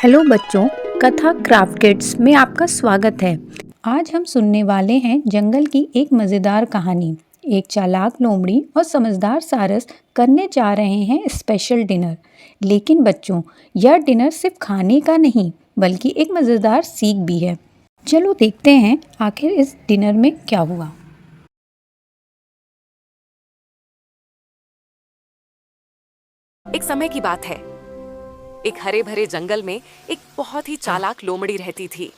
Hello बच्चों, कथा craft kids में आपका स्वागत है। आज हम सुनने वाले हैं जंगल की एक मज़ेदार कहानी। एक चालाक लोमड़ी और समझदार सारस करने जा रहे हैं स्पेशल डिनर। लेकिन बच्चों, यह डिनर सिर्फ खाने का नहीं बल्कि एक मज़ेदार सीख भी है। चलो देखते हैं आखिर इस डिनर में क्या हुआ। एक समय की बात है। एक हरे भरे जंगल में एक बहुत ही चालाक लोमड़ी रहती थी।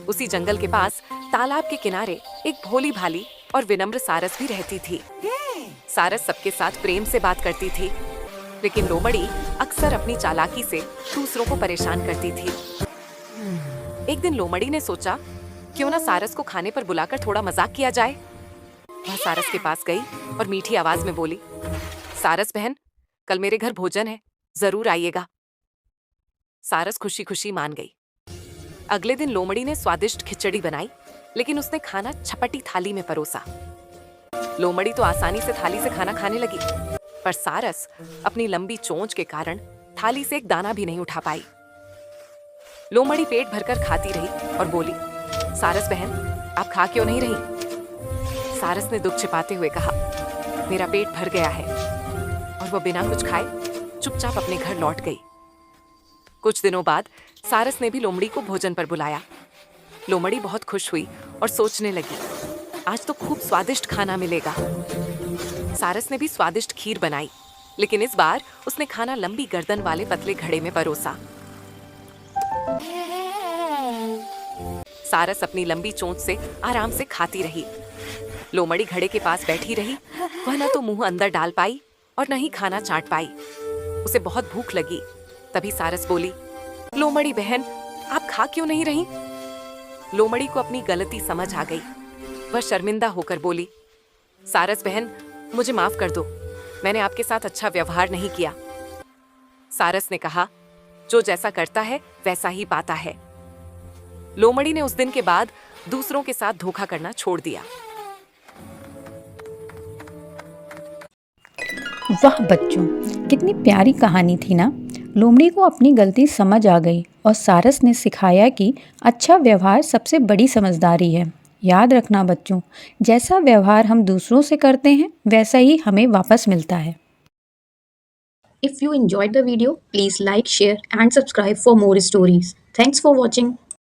उसी जंगल के पास तालाब के किनारे एक भोली भाली और विनम्र सारस भी रहती थी। सारस सबके साथ प्रेम से बात करती थी, लेकिन लोमड़ी अक्सर अपनी चालाकी से दूसरों को परेशान करती थी। एक दिन लोमड़ी ने सोचा, क्यों ना सारस को खाने पर बुलाकर थोड़ा मजाक किया जाए। वह सारस के पास गई और मीठी आवाज में बोली, सारस बहन, कल मेरे घर भोजन है, जरूर आइएगा। सारस खुशी खुशी मान गई। अगले दिन लोमड़ी ने स्वादिष्ट खिचड़ी बनाई, लेकिन उसने खाना छपटी थाली में परोसा। लोमड़ी तो आसानी से थाली से खाना खाने लगी, पर सारस अपनी लंबी चोंच के कारण थाली से एक दाना भी नहीं उठा पाई। लोमड़ी पेट भरकर खाती रही और बोली, सारस बहन, आप खा क्यों नहीं रही? सारस ने दुख छिपाते हुए कहा, मेरा पेट भर गया है। और वह बिना कुछ खाए चुपचाप अपने घर लौट गई। कुछ दिनों बाद सारस ने भी लोमड़ी को भोजन पर बुलाया। लोमड़ी बहुत खुश हुई और सोचने लगी, आज तो खूब स्वादिष्ट खाना मिलेगा। सारस ने भी स्वादिष्ट खीर बनाई, लेकिन इस बार उसने खाना लंबी गर्दन वाले पतले घड़े में परोसा। सारस अपनी लंबी चोंच से आराम से खाती रही। लोमड़ी घड़े के पास बैठी रही। वह न तो मुंह अंदर डाल पाई और न ही खाना चाट पाई। उसे बहुत भूख लगी। तभी सारस बोली, लोमड़ी बहन, आप खा क्यों नहीं रही? लोमड़ी को अपनी गलती समझ आ गई। वह शर्मिंदा होकर बोली, सारस बहन, मुझे माफ कर दो, मैंने आपके साथ अच्छा व्यवहार नहीं किया। सारस ने कहा, जो जैसा करता है वैसा ही पाता है। लोमड़ी ने उस दिन के बाद दूसरों के साथ धोखा करना छोड़ दिया। वाह बच्चों, कितनी प्यारी कहानी थी ना। लोमड़ी को अपनी गलती समझ आ गई और सारस ने सिखाया कि अच्छा व्यवहार सबसे बड़ी समझदारी है। याद रखना बच्चों, जैसा व्यवहार हम दूसरों से करते हैं वैसा ही हमें वापस मिलता है। If you enjoyed the video, please like, share and subscribe for more stories. Thanks for watching.